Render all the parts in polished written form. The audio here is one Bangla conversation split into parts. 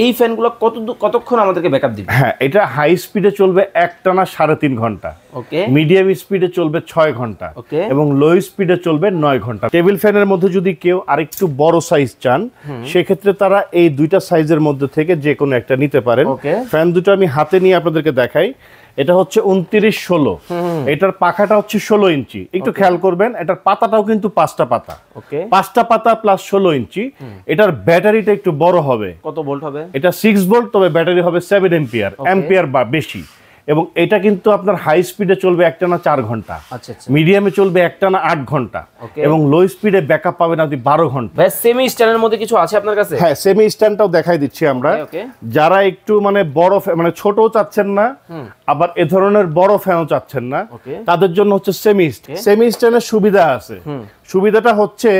এই ফ্যানগুলো কতক্ষণ আমাদেরকে ব্যাকআপ দিবে? হ্যাঁ, এটা হাই স্পিডে চলবে একটানা 3.5 ঘন্টা। ওকে। মিডিয়াম স্পিডে চলবে 6 ঘন্টা। ওকে। এবং লো স্পিডে চলবে 9 ঘন্টা। টেবিল ফ্যানের মধ্যে যদি কেউ আরেকটু বড় সাইজ চান, সেক্ষেত্রে তারা এই দুইটা সাইজের মধ্যে থেকে যে কোনো একটা নিতে পারেন। ফ্যান দুটো আমি হাতে নিয়ে আপনাদেরকে দেখাই। এটা হচ্ছে 29-16, এটার পাখাটা হচ্ছে 16 ইঞ্চি। একটু খেয়াল করবেন, এটার পাতাটাও কিন্তু 5টা পাতা। ওকে, 5টা পাতা প্লাস 16 ইঞ্চি। এটার ব্যাটারিটা একটু বড় হবে। কত ভোল্ট হবে? এটা 6 ভোল্ট, তবে ব্যাটারি হবে 7 এম্পিয়ার বা বেশি। এবং এটা কিন্তু আপনার হাই স্পিডে চলবে একটানা 4 ঘন্টা। আচ্ছা আচ্ছা। মিডিয়ামে চলবে একটানা 8 ঘন্টা। এবং লো স্পিডে ব্যাকআপ পাবেন আপনি 12 ঘন্টা। ভাই সেমি স্ট্যান্ডের মধ্যে কিছু আছে আপনার কাছে? হ্যাঁ, সেমি স্ট্যান্ডটাও দেখাই দিচ্ছি আমরা। যারা একটু মানে বড় মানে ছোটও চাচ্ছেন না, আবার এ ধরনের বড় ফ্যানও চাচ্ছেন না, তাদের জন্য হচ্ছে সেমি স্ট্যান্ডের সুবিধা আছে। সুবিধাটা হচ্ছে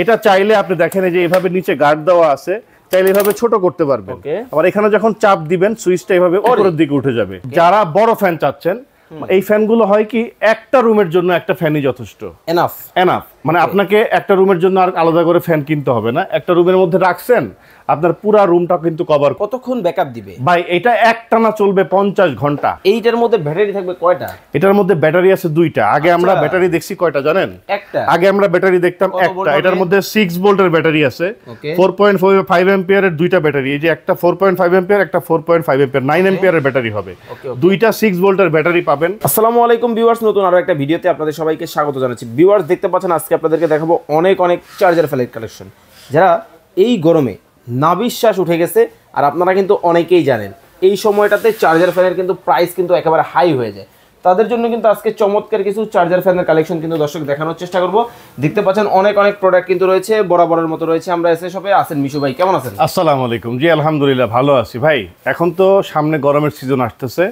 এটা চাইলে আপনি দেখেন যে এইভাবে নিচে গার্ড দেওয়া আছে, চাইলে এভাবে ছোট করতে পারবেন। আবার এখানে যখন চাপ দিবেন সুইচটা এভাবে উপরের দিকে উঠে যাবে। যারা বড় ফ্যান চাচ্ছেন, এই ফ্যানগুলো হয় কি একটা রুমের জন্য একটা ফ্যানই যথেষ্ট, এনাফ। মানে আপনাকে একটা রুমের জন্য আর আলাদা করে ফ্যান কিনতে হবে না। একটা রুমের মধ্যে রাখছেন, আপনার পুরো রুমটা কিন্তু কভার। কতক্ষণ ব্যাকআপ দিবে ভাই? এটা একটানা চলবে 50 ঘন্টা। এইটার মধ্যে ব্যাটারি থাকবে কয়টা? এটার মধ্যে ব্যাটারি আছে 2টা। আগে আমরা ব্যাটারি দেখছি কয়টা জানেন? একটা। আগে আমরা ব্যাটারি দেখতাম একটা। এটার মধ্যে 6 ভোল্টের ব্যাটারি আছে, 4.5 এম্পিয়ারের দুইটা ব্যাটারি। এই যে একটা 4.5 এম্পিয়ার, একটা 4.5 এম্পিয়ার, 9 এম্পিয়ারের ব্যাটারি হবে। দুইটা 6 ভোল্টের ব্যাটারি পাবেন। আসসালামু আলাইকুম ভিউয়ার্স, নতুন আরো একটা ভিডিওতে আপনাদের সবাইকে স্বাগত জানাচ্ছি। ভিউয়ার্স, দেখতে পাচ্ছেন আজকে আপনাদেরকে দেখাবো অনেক চার্জার ফ্যানের কালেকশন। যারা এই গরমে নাভিশ্বাস উঠে গেছে, আর আপনারা কিন্তু অনেকেই জানেন এই সময়টাতে চার্জার ফ্যানের কিন্তু প্রাইস কিন্তু একেবারে হাই হয়ে যায়, তাদের জন্য কিন্তু আজকে চমৎকার কিছু চার্জার ফ্যানের কালেকশন কিন্তু দর্শক দেখানোর চেষ্টা করব। দেখতে পাচ্ছেন অনেক প্রোডাক্ট কিন্তু রয়েছে, বরাবরের মতো রয়েছে। আমরা এসে শপে আছেন মিশু ভাই, কেমন আছেন? আসসালামু আলাইকুম। জি আলহামদুলিল্লাহ ভালো আছি ভাই। এখন তো সামনে গরমের সিজন আসতেছে,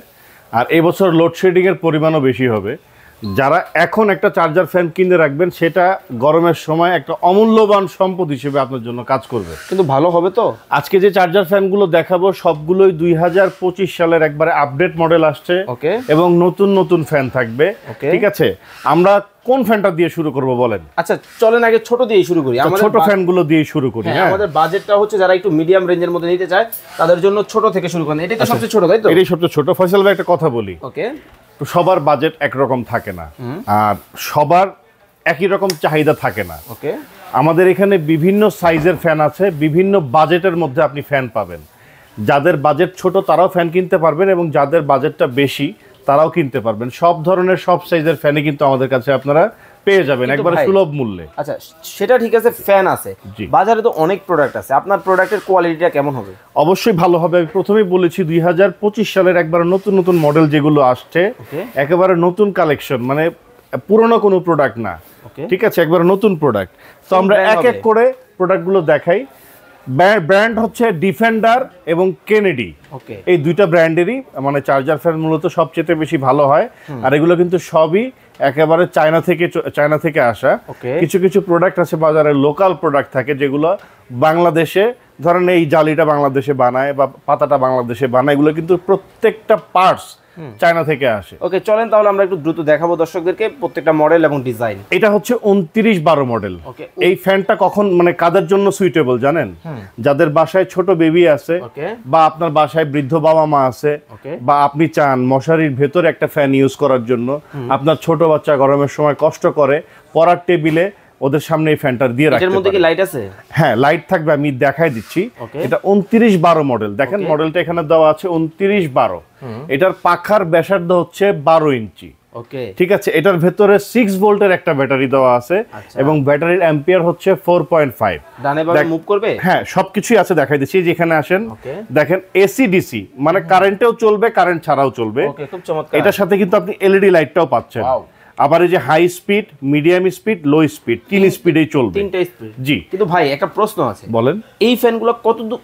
আর এই বছর লোডশেডিং এর পরিমাণও বেশি হবে। যারা এখন একটা চার্জার ফ্যান কিনে রাখবেন, সেটা গরমের সময় একটা অমূল্যবান সম্পদ হিসেবে আপনার জন্য কাজ করবে। কিন্তু ভালো হবে তো? আজকে যে চার্জার ফ্যানগুলো দেখাবো সবগুলোই 2025 সালের একবারে আপডেট মডেল আসছে, এবং নতুন ফ্যান থাকবে। ঠিক আছে, আমরা কোন ফ্যানটা দিয়ে শুরু করব বলেন? আচ্ছা চলেন আগে ছোট দিয়ে শুরু করি। আমাদের ছোট ফ্যানগুলো দিয়ে শুরু করি। হ্যাঁ, আমাদের বাজেটটা হচ্ছে যারা একটু মিডিয়াম রেঞ্জের মধ্যে নিতে চায় তাদের জন্য ছোট থেকে শুরু করেন। এটাই তো সবচেয়ে ছোট, তাই তো? এটাই সবচেয়ে ছোট। ফয়সাল ভাই একটা কথা বলি, ওকে, সবার বাজেট একরকম থাকে না, আর সবার একই রকম চাহিদা থাকে না। ওকে, আমাদের এখানে বিভিন্ন সাইজের ফ্যান আছে, বিভিন্ন বাজেটের মধ্যে আপনি ফ্যান পাবেন। যাদের বাজেট ছোট তারাও ফ্যান কিনতে পারবেন, এবং যাদের বাজেটটা বেশি তারাও কিনতে পারবেন। সব ধরনের সব সাইজের ফ্যানই কিন্তু আমাদের কাছে আপনারা পেয়ে যাবেন একবারে সুলভ মূল্যে। আচ্ছা সেটা ঠিক আছে, ফ্যান আছে, বাজারে তো অনেক প্রোডাক্ট আছে, আপনার প্রোডাক্টের কোয়ালিটিটা কেমন হবে? অবশ্যই ভালো হবে। আমি প্রথমেই বলেছি 2025 সালের একবারে নতুন মডেল যেগুলো আসছে, একেবারে নতুন কালেকশন, মানে পুরনো কোনো প্রোডাক্ট না। ঠিক আছে, একবারে নতুন প্রোডাক্ট। তো আমরা এক এক করে প্রোডাক্টগুলো দেখাই। ব্র্যান্ড হচ্ছে ডিফেন্ডার এবং কেনেডি, এই দুইটা ব্র্যান্ডেরই মানে চার্জার ফ্যান মূলত সবচেয়ে বেশি ভালো হয়। আর এগুলো কিন্তু সবই একেবারে চায়না থেকে আসা। কিছু প্রোডাক্ট আছে বাজারে, লোকাল প্রোডাক্ট থাকে যেগুলো বাংলাদেশে, ধরেন এই জালিটা বাংলাদেশে বানায় বা পাতাটা বাংলাদেশে বানায়, এগুলো কিন্তু প্রত্যেকটা পার্টস চায়না থেকে আসে। ওকে, চলেন তাহলে আমরা একটু দ্রুত দেখাবো দর্শকদেরকে প্রত্যেকটা মডেল এবং ডিজাইন। এটা হচ্ছে 29-12 মডেল। এই ফ্যানটা কখন মানে কাদের জন্য সুইটেবল জানেন? যাদের বাসায় ছোট বেবি আছে, বা আপনার বাসায় বৃদ্ধ বাবা মা আছে, বা আপনি চান মশারির ভেতরে একটা ফ্যান ইউজ করার জন্য, আপনার ছোট বাচ্চা গরমের সময় কষ্ট করে, পড়ার টেবিলে ওদের সামনে এই ফ্যানটা দিয়ে রাখতে পারেন। এর মধ্যে কি লাইট আছে? হ্যাঁ, লাইট থাকবে, আমি দেখাই দিচ্ছি। এটা 29-12 মডেল। দেখেন মডেলটা এখানে দেওয়া আছে 29-12। এটার পাখার ব্যাসার্ধ হচ্ছে 12 ইঞ্চি। ঠিক আছে, এটার ভেতরে 6 ভোল্টের একটা ব্যাটারি দেওয়া আছে, এবং ব্যাটারির অ্যাম্পিয়ার হচ্ছে 4.5। ডানে বামে মুভ করবে? হ্যাঁ, সবকিছুই আছে, দেখাই দিচ্ছি। যেখানে আসেন দেখেন এসি ডিসি, মানে কারেন্টেও চলবে, কারেন্ট ছাড়াও চলবে। এটার সাথে কিন্তু আপনি এলইডি লাইটটাও পাচ্ছেন। আবার এই যে high speed, medium speed, low speed, 3 স্পিডেই চলবে। 3টা স্পিড। জি। কিন্তু ভাই একটা প্রশ্ন আছে, বলেন। এই ফ্যানগুলো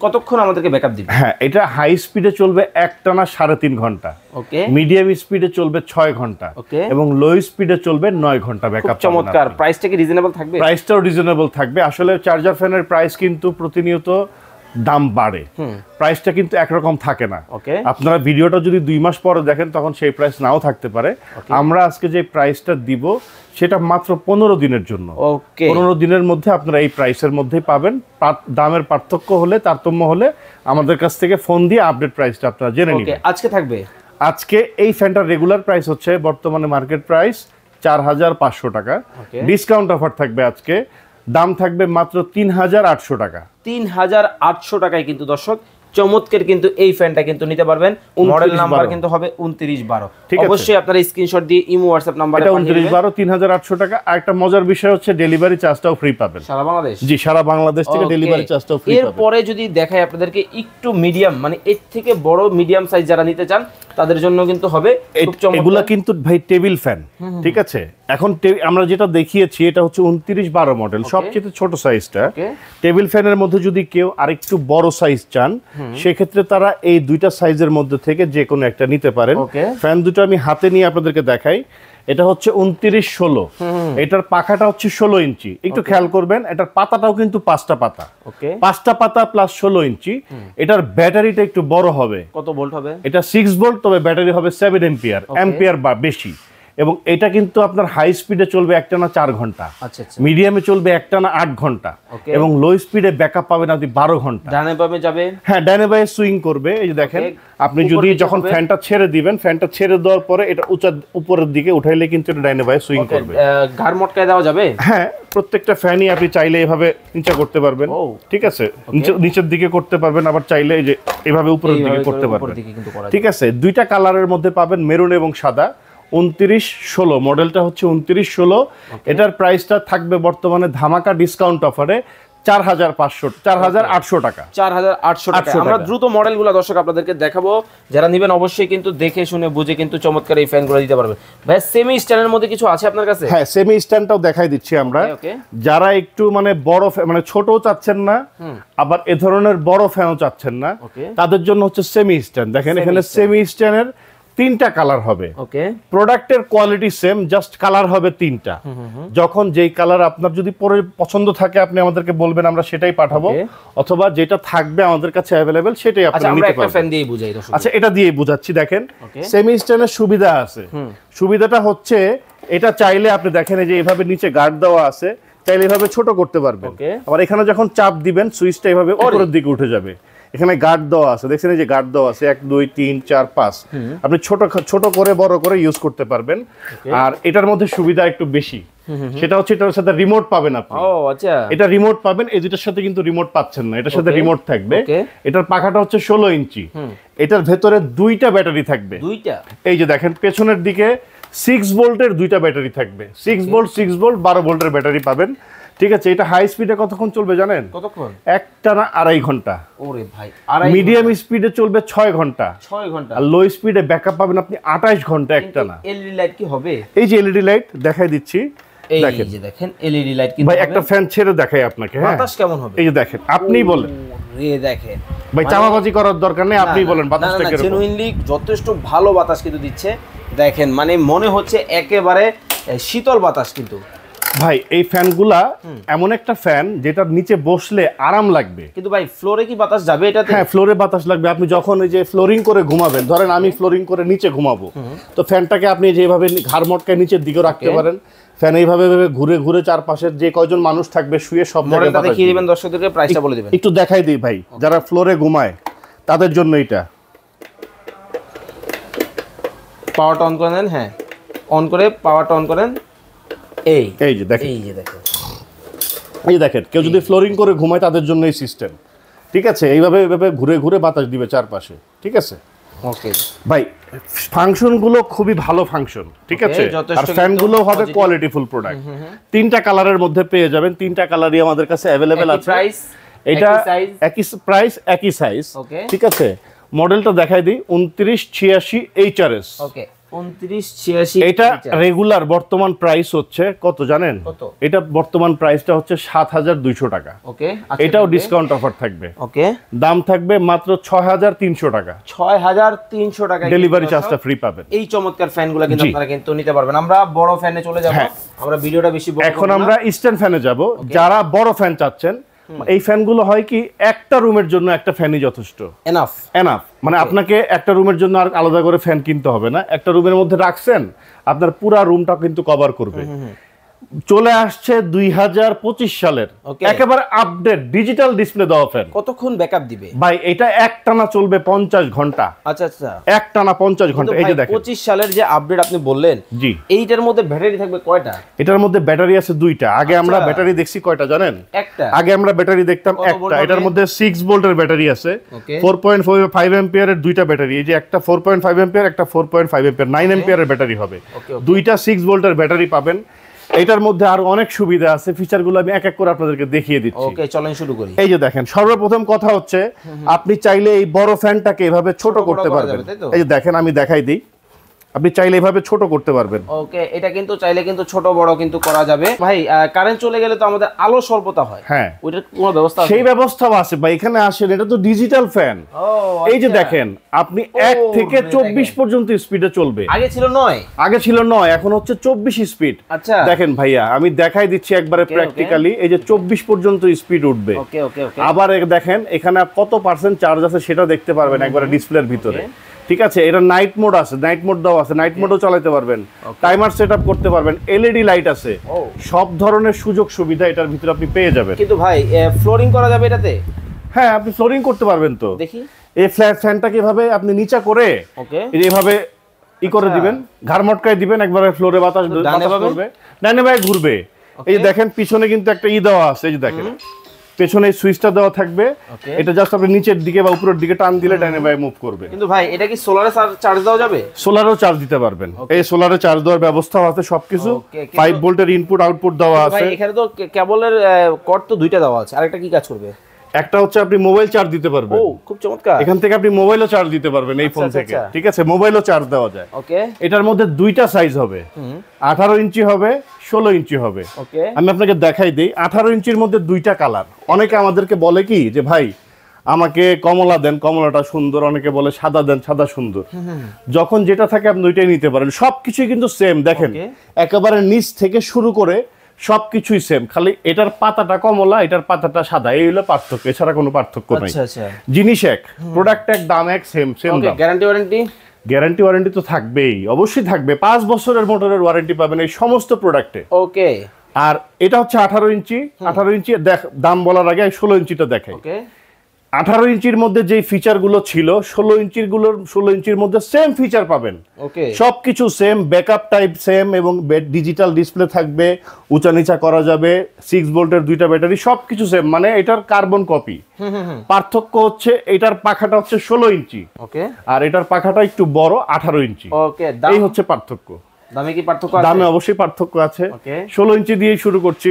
কতক্ষণ আমাদেরকে ব্যাকআপ দিবে? হ্যাঁ, এটা হাই স্পিডে চলবে একটানা 3.5 ঘন্টা। ওকে। মিডিয়াম স্পিডে চলবে 6 ঘন্টা। ওকে। এবং লো স্পিডে চলবে 9 ঘন্টা ব্যাকআপ। চমৎকার। প্রাইসটা কি রিজনেবল থাকবে? প্রাইসটাও রিজনেবল থাকবে। আসলে চার্জার ফ্যানের প্রাইস কিন্তু প্রতিনিয়ত দাম বাড়ে, প্রাইসটা কিন্তু একরকম থাকে না। ওকে, আপনারা ভিডিওটা যদি 2 মাস পরে দেখেন তখন সেই প্রাইস নাও থাকতে পারে। আমরা আজকে যে প্রাইসটা দিব সেটা মাত্র 15 দিনের জন্য। ওকে, 15 দিনের মধ্যে আপনারা এই প্রাইসের মধ্যেই পাবেন। দামের পার্থক্য হলে, তারতম্য হলে আমাদের কাছ থেকে ফোন দিয়ে আপডেট প্রাইসটা আপনারা জেনে নিন। আজকে থাকবে, আজকে এই ফ্যানটার রেগুলার প্রাইস হচ্ছে বর্তমানে মার্কেট প্রাইস 4500 টাকা। ডিসকাউন্ট অফার থাকবে আজকে, দাম থাকবে মাত্র 3800 টাকা। 3800 টাকায় কিন্তু দর্শক চমৎকার কিন্তু এই ফ্যানটা কিন্তু নিতে পারবেন। মডেল নাম্বার কিন্তু হবে 2912। অবশ্যই আপনারা স্ক্রিনশট দিয়ে ইমো হোয়াটসঅ্যাপ নাম্বারে এটা 2912 3800 টাকা। আর একটা মজার বিষয় হচ্ছে ডেলিভারি চার্জটাও ফ্রি পাবেন সারা বাংলাদেশ। জি, সারা বাংলাদেশ থেকে ডেলিভারি চার্জটাও ফ্রি পাবেন। এরপরে যদি দেখাই আপনাদেরকে একটু মিডিয়াম, মানে এর থেকে বড় মিডিয়াম সাইজ যারা নিতে চান তাদের জন্য কিন্তু হবে খুব চমৎকার। এগুলা কিন্তু ভাই টেবিল ফ্যান, ঠিক আছে? এখন আমরা যেটা দেখিয়েছি এটা হচ্ছে 2912 মডেল, সবচেয়ে ছোট সাইজটা। টেবিল ফ্যানের মধ্যে যদি কেউ আরেকটু বড় সাইজ চান সেক্ষেত্রে তারা এই দুইটা সাইজের মধ্যে থেকে যে কোনো একটা নিতে পারেন। ফ্যান দুটো আমি হাতে নিয়ে আপনাদেরকে দেখাই। এটা হচ্ছে 2916, এটার পাখাটা হচ্ছে 16 ইঞ্চি। একটু খেয়াল করবেন, এটার পাতাটাও কিন্তু 5টা পাতা, 5টা পাতা প্লাস 16 ইঞ্চি। এটার ব্যাটারিটা একটু বড় হবে। কত ভোল্ট হবে? এটা 6 ভোল্ট, তবে ব্যাটারি হবে 7 এম্পিয়ার বা বেশি। এবং এটা কিন্তু আপনার হাই স্পিডে চলবে একটানা 4 ঘন্টা, মিডিয়ামে চলবে একটানা 8 ঘন্টা, এবং লো স্পিডে ব্যাকআপ পাবেন আপনি 12 ঘন্টা। ডানে বামে যাবে? হ্যাঁ, ডানে বামে সুইং করবে। এই যে দেখেন, আপনি যদি যখন ফ্যানটা ছেড়ে দিবেন, ফ্যানটা ছেড়ে দেওয়ার পরে এটা উপরের দিকে উঠাইলে কিন্তু এটা ডানে বামে সুইং করবে। ঘাড় মটকায় দেওয়া যাবে? হ্যাঁ, প্রত্যেকটা ফ্যানই আপনি চাইলে এভাবে নিচে করতে পারবেন, ঠিক আছে? নিচের দিকে করতে পারবেন, আবার চাইলে এই যে এভাবে উপরের দিকে করতে পারবেন, ঠিক আছে? দুইটা কালারের মধ্যে পাবেন, মেরুন এবং সাদা। 2916 মডেলটা হচ্ছে 2916। এটার প্রাইসটা থাকবে বর্তমানে ধামাকা ডিসকাউন্ট অফারে 4800 টাকা। 4800 টাকা। আমরা দ্রুত মডেলগুলো দর্শক আপনাদেরকে দেখাবো, যারা নেবেন অবশ্যই কিন্তু দেখে শুনে বুঝে কিন্তু চমৎকার এই ফ্যানগুলো দিতে পারবেন। ভাই, সেমি স্ট্যান্ডের মধ্যে কিছু আছে আপনার কাছে? হ্যাঁ, সেমি স্ট্যান্ডটাও দেখাই দিচ্ছি আমরা। যারা একটু মানে বড় মানে ছোটও চাচ্ছেন না, আবার এ ধরনের বড় ফ্যানও চাচ্ছেন না, তাদের জন্য হচ্ছে সেমি স্ট্যান্ড। দেখেন, এখানে সেমি স্ট্যান্ডের 3টা কালার হবে। ওকে, প্রোডাক্টের কোয়ালিটি সেম, জাস্ট কালার হবে 3টা। যখন যেই কালার আপনার যদি পরে পছন্দ থাকে আপনি আমাদেরকে বলবেন, আমরা সেটাই পাঠাবো, অথবা যেটা থাকবে আমাদের কাছে अवेलेबल সেটাই আপনি নিতে পারবেন। একটা ফ্যান দিয়ে বুঝাই দর্শক। আচ্ছা, এটা দিয়ে বুঝাচ্ছি। দেখেন, সেমি স্ট্যান্ডের সুবিধা আছে। সুবিধাটা হচ্ছে এটা চাইলে আপনি দেখেন এই যে এভাবে নিচে গার্ড দেওয়া আছে, চাইলে এভাবে ছোট করতে পারবেন। আবার এখানে যখন চাপ দিবেন সুইচটা এভাবে উপরের দিকে উঠে যাবে। এখানে গার্ড দেওয়া আছে, দেখছেন এই যে গার্ড দেওয়া আছে 1 2 3 4 5। আপনি ছোট করে বড় করে ইউজ করতে পারবেন। আর এটার মধ্যে সুবিধা একটু বেশি, সেটা হচ্ছে এটার সাথে রিমোট পাবেন আপনি। ও আচ্ছা, এটা রিমোট পাবেন। এই দুটার সাথে কিন্তু রিমোট পাচ্ছেন না, এটার সাথে রিমোট থাকবে। এটার পাখাটা হচ্ছে 16 ইঞ্চি। এটার ভেতরে 2টা ব্যাটারি থাকবে। 2টা? এই যে দেখেন, পেছনের দিকে 6 ভোল্টের 2টা ব্যাটারি থাকবে। 6 ভোল্ট 12 ভোল্টের ব্যাটারি পাবেন, ঠিক আছে? এটা হাই স্পিডে কতক্ষণ চলবে জানেন? কতক্ষণ? একটানা 2.5 ঘন্টা। ওরে ভাই, মিডিয়াম স্পিডে চলবে 6 ঘন্টা। 6 ঘন্টা। আর লো স্পিডে ব্যাকআপ পাবেন আপনি 28 ঘন্টা একটানা। এলইডি লাইট কি হবে? এই যে এলইডি লাইট দেখাই দিচ্ছি, এই যে দেখেন এলইডি লাইট কিন্তু ভাই একটা ফ্যান ছেড়ে দেখাই আপনাকে। হ্যাঁ, বাতাস কেমন হবে? এই যে দেখেন, আপনিই বলেন। রে দেখেন ভাই, চাপাবাজি করার দরকার নেই, আপনিই বলেন বাতাসটা কেমন। জেনুইনলি যথেষ্ট ভালো বাতাস কিন্তু দিচ্ছে। দেখেন, মানে মনে হচ্ছে একেবারে শীতল বাতাস কিন্তু। ভাই, এই ফ্যানগুলা এমন একটা ফ্যান যেটার নিচে বসলে আরাম লাগবে। কিন্তু ভাই, ফ্লোরে কি বাতাস যাবে এটাতে? হ্যাঁ, ফ্লোরে বাতাস লাগবে। আপনি যখন এই যে ফ্লোরিং করে ঘুমাবেন, ধরেন আমি ফ্লোরিং করে নিচে ঘুমাবো, তো ফ্যানটাকে আপনি যেভাবে ঘাড় মটকায় নিচের দিকে রাখতে পারেন। ফ্যান এইভাবে ঘুরে ঘুরে চারপাশের যে কয়জন মানুষ থাকবে শুয়ে সব জায়গায় বাতাস দেখিয়ে দিবেন দর্শকদেরকে, প্রাইসটা বলে দিবেন। একটু দেখাই দিই ভাই, যারা ফ্লোরে ঘুমায় তাদের জন্য এটা। পাওয়ারটা অন করে নেন। হ্যাঁ, অন করে পাওয়ারটা অন করেন। এই যে দেখেন, এই দেখেন, কেউ যদি ফ্লোরিং করে ঘুমায় তাদের জন্য এই সিস্টেম, ঠিক আছে? এইভাবে ঘুরে ঘুরে বাতাস দিবে চারপাশে, ঠিক আছে? ওকে ভাই, ফাংশনগুলো খুবই ভালো ফাংশন, ঠিক আছে? আর ফ্যানগুলো হবে কোয়ালিটিফুল প্রোডাক্ট। 3টা কালারের মধ্যে পেয়ে যাবেন। 3টা কালারই আমাদের কাছে अवेलेबल আছে। এটা একই প্রাইস, একই সাইজ, ঠিক আছে? মডেলটা দেখাই দিই, 2986 HRS। ওকে, 2986। এটা রেগুলার বর্তমান প্রাইস হচ্ছে কত জানেন? এটা বর্তমান প্রাইসটা হচ্ছে 7200 টাকা। ওকে, এটাও ডিসকাউন্ট অফার থাকবে। ওকে, দাম থাকবে মাত্র 6300 টাকা। 6300 টাকা ডেলিভারি চার্জটা ফ্রি পাবেন। এই চমৎকার ফ্যানগুলো কিন্তু আপনারা কিন্তু নিতে পারবেন। আমরা বড় ফ্যানে চলে যাব। আমরা ভিডিওটা বেশি বড়, এখন আমরা স্ট্যান্ড ফ্যানে যাব। যারা বড় ফ্যান চাচ্ছেন এই ফ্যানগুলো হয় কি একটা রুমের জন্য একটা ফ্যানই যথেষ্ট, এনাফ এনাফ, মানে আপনাকে একটা রুমের জন্য আর আলাদা করে ফ্যান কিনতে হবে না, একটা রুমের মধ্যে রাখছেন আপনার পুরা রুমটা কিন্তু কভার করবে। চলে আসছে 2025 সালের একেবারে আপডেট ডিজিটাল ডিসপ্লে দেওয়া ফ্যান। কতক্ষণ ব্যাকআপ দিবে ভাই? এটা একটানা চলবে 50 ঘন্টা। আচ্ছা আচ্ছা, একটানা 50 ঘন্টা। এই যে দেখেন 25 সালের যে আপডেট আপনি বললেন, জি, এইটার মধ্যে ব্যাটারি থাকবে কয়টা? এটার মধ্যে ব্যাটারি আছে দুইটা। আগে আমরা ব্যাটারি দেখছি কয়টা জানেন? একটা। আগে আমরা ব্যাটারি দেখতাম একটা। এটার মধ্যে 6 ভোল্টের ব্যাটারি আছে, 4.5 অ্যাম্পিয়ারের দুইটা ব্যাটারি। এই যে একটা 4.5 অ্যাম্পিয়ার, একটা 4.5 অ্যাম্পিয়ার, 9 অ্যাম্পিয়ারের ব্যাটারি হবে। দুইটা 6 ভোল্টের ব্যাটারি পাবেন। এটার মধ্যে আরো অনেক সুবিধা আছে, ফিচারগুলো আমি এক এক করে আপনাদেরকে দেখিয়ে দিচ্ছি। ওকে, চলেন শুরু করি। এই যে দেখেন, সর্বপ্রথম কথা হচ্ছে আপনি চাইলে এই বড় ফ্যানটাকে এভাবে ছোট করতে পারবেন। এই যে দেখেন, আমি দেখাই দিই, আপনি চাইলে এইভাবে ছোট করতে পারবেন। ওকে, এটা কিন্তু চাইলে কিন্তু ছোট বড় কিন্তু করা যাবে। ভাই কারেন্ট চলে গেলে তো আমাদের আলো স্বল্পতা হয়, হ্যাঁ, ওইটার কোনো ব্যবস্থা আছে? সেই ব্যবস্থাও আছে ভাই। এখানে আসেন, এটা তো ডিজিটাল ফ্যান। এই যে দেখেন, আপনি 1 থেকে 24 পর্যন্ত স্পিডে চলবে। আগে ছিল 9, আগে ছিল 9, এখন হচ্ছে 24 স্পিড। আচ্ছা, দেখেন ভাইয়া, আমি দেখাই দিচ্ছি একবারে প্র্যাকটিক্যালি। এই যে 24 পর্যন্ত স্পিড উঠবে। ওকে ওকে ওকে। আবার দেখেন এখানে কত পার্সেন্ট চার্জ আছে সেটা দেখতে পারবেন একবারে ডিসপ্লের ভিতরে। ঠিক আছে, এটা নাইট মোড আছে, নাইট মোড দাও আছে, নাইট মোডও চালাতে পারবেন, টাইমার সেটআপ করতে পারবেন, এলইডি লাইট আছে, সব ধরনের সুযোগ সুবিধা এটার ভিতরে আপনি পেয়ে যাবেন। কিন্তু ভাই ফ্লোরিং করা যাবে এটাতে? হ্যাঁ, আপনি ফ্লোরিং করতে পারবেন। তো দেখি এই ফ্ল্যাট ফ্যানটা কিভাবে আপনি নিচা করে এইভাবে করে দিবেন, ঘাড় মটকায় দিবেন, একবারে ফ্লোরে বাতাস করবে, ডানে বামে ঘুরবে। এই যে দেখেন পিছনে কিন্তু একটা দেওয়া আছে, এই যে দেখেন পেছনে সুইচটা দেওয়া থাকবে, এটা জাস্ট আপনি নিচের দিকে বা উপরের দিকে টান দিলে ডানে বামে মুভ করবে। কিন্তু ভাই এটা কি সোলারে চার্জ দেওয়া যাবে? সোলারও চার্জ দিতে পারবেন, এই সোলারে চার্জ দেওয়ার ব্যবস্থাও আছে সবকিছু। 5 ভোল্টের ইনপুট আউটপুট দেওয়া আছে। ভাই এখানে তো কেবলের কর্ড তো দুইটা দেওয়া আছে, আরেকটা কি কাজ করবে? একটা হচ্ছে আপনি মোবাইল চার্জ দিতে পারবেন। ও, খুব চমৎকার। এখান থেকে আপনি মোবাইলও চার্জ দিতে পারবেন এই ফোন থেকে। ঠিক আছে, মোবাইলও চার্জ দেওয়া যায়। ওকে, এটার মধ্যে দুইটা সাইজ হবে, 18 ইঞ্চি হবে, 16 ইঞ্চি হবে। ওকে, আমি আপনাকে দেখাই দিই। 18 ইঞ্চির মধ্যে দুইটা কালার। অনেকে আমাদেরকে বলে কি যে ভাই আমাকে কমলা দেন, কমলাটা সুন্দর। অনেকে বলে সাদা দেন, সাদা সুন্দর। যখন যেটা থাকে আপনি ওইটাই নিতে পারেন। সবকিছুই কিন্তু সেম। দেখেন একেবারে নিচ থেকে শুরু করে সবকিছুই সেম, খালি এটার পাতাটা কমলা, এটার পাতাটা সাদা, এই হলো পার্থক্য, এছাড়া কোনো পার্থক্য নাই। আচ্ছা আচ্ছা, জিনিস এক, প্রোডাক্ট এক, দাম এক, সেম সেম দাম। Guarantee warranty? গ্যারান্টি ওয়ারেন্টি তো থাকবেই, অবশ্যই থাকবে। 5 বছরের মোটরের ওয়ারেন্টি পাবেন এই সমস্ত প্রোডাক্টে। ওকে, আর এটা হচ্ছে 18 ইঞ্চি। 18 ইঞ্চি দাম বলার আগে 16 ইঞ্চিটা দেখাই। ওকে, 18 ইঞ্চির মধ্যে যে ফিচারগুলো ছিল 16 ইঞ্চির মধ্যে সেম ফিচার পাবেন। ওকে, সবকিছু সেম, ব্যাকআপ টাইপ সেম, এবং ডিজিটাল ডিসপ্লে থাকবে, উঁচা নিচা করা যাবে, 6 ভোল্টের দুইটা ব্যাটারি, সবকিছু সেম, মানে এটার কার্বন কপি। পার্থক্য হচ্ছে এটার পাখাটা হচ্ছে 16 ইঞ্চি, ওকে, আর এটার পাখাটা একটু বড় 18 ইঞ্চি। ওকে, এই হচ্ছে পার্থক্য। দামে কি পার্থক্য আছে? দামে অবশ্যই পার্থক্য আছে। 16 ইঞ্চি দিয়ে শুরু করছি।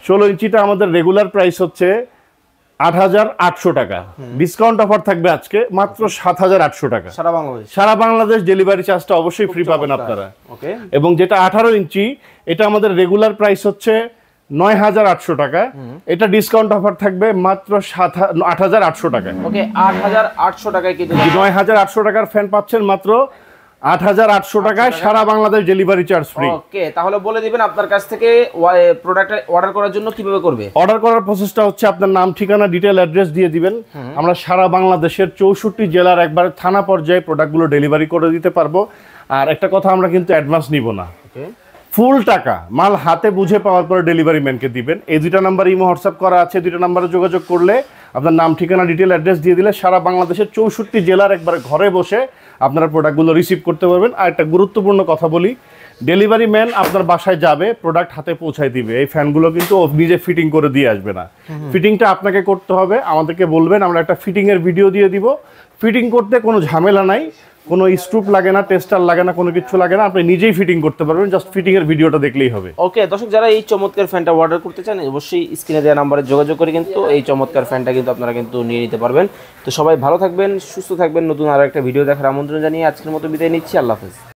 16 ইঞ্চিটা আমাদের রেগুলার প্রাইস হচ্ছে 8,800 টাকা। ডিসকাউন্ট অফার থাকবে আজকে মাত্র 7,800 টাকা। সারা বাংলাদেশ ডেলিভারি চার্জটা অবশ্যই ফ্রি পাবেন আপনারা। এবং যেটা 18 ইঞ্চি, এটা আমাদের রেগুলার প্রাইস হচ্ছে 9,800 টাকা। এটা ডিসকাউন্ট অফার থাকবে মাত্র 8,800 টাকা। ওকে, 8,800 টাকায় কিন্তু 9,800 টাকার ফ্যান পাচ্ছেন মাত্র 8,800 টাকায়, সারা বাংলাদেশ ডেলিভারি চার্জ ফ্রি। ওকে, তাহলে বলে দিবেন আপনার কাছ থেকে প্রোডাক্ট অর্ডার করার জন্য কিভাবে করবে? অর্ডার করার প্রসেসটা হচ্ছে আপনার নাম, ঠিকানা, ডিটেইল অ্যাড্রেস দিয়ে দিবেন। আমরা সারা বাংলাদেশের 64 জেলার একবার থানা পর্যায়ে প্রোডাক্টগুলো ডেলিভারি করে দিতে পারবো। আর একটা কথা, আমরা কিন্তু অ্যাডভান্স নিব না, ফুল টাকা মাল হাতে বুঝে পাওয়ার পরে ডেলিভারি ম্যানকে দিবেন। এই দুইটা নাম্বার ইমো হোয়াটসঅ্যাপ করা আছে, দুইটা নাম্বারে যোগাযোগ করলে আপনার নাম, ঠিকানা, ডিটেইল অ্যাড্রেস দিয়ে দিলে সারা বাংলাদেশের 64 জেলার একবার ঘরে বসে আপনারা প্রোডাক্টগুলো রিসিভ করতে পারবেন। আর একটা গুরুত্বপূর্ণ কথা বলি, ডেলিভারি ম্যান আপনার বাসায় যাবে, প্রোডাক্ট হাতে পৌঁছায় দিবে। এই ফ্যানগুলো কিন্তু নিজে ফিটিং করে দিয়ে আসবে না, ফিটিংটা আপনাকে করতে হবে। আমাদেরকে বলবেন, আমরা একটা ফিটিংয়ের ভিডিও দিয়ে দিব। ফিটিং করতে কোনো ঝামেলা নাই, কোনো স্ক্রুপ লাগে না, টেস্টার লাগে না, কোনো কিছু লাগে না, আপনি নিজেই ফিটিং করতে পারবেন, জাস্ট ফিটিং এর ভিডিওটা দেখলেই হবে। ওকে দর্শক, যারা এই চমৎকার ফ্যানটা অর্ডার করতে চান অবশ্যই স্ক্রিনে দেওয়া নম্বরে যোগাযোগ করে কিন্তু এই চমৎকার ফ্যানটা কিন্তু আপনারা কিন্তু নিয়ে নিতে পারবেন। তো সবাই ভালো থাকবেন, সুস্থ থাকবেন। নতুন আরো একটা ভিডিও দেখার আমন্ত্রণ জানিয়ে আজকের মতো বিদায় নিচ্ছি। আল্লাহ হাফেজ।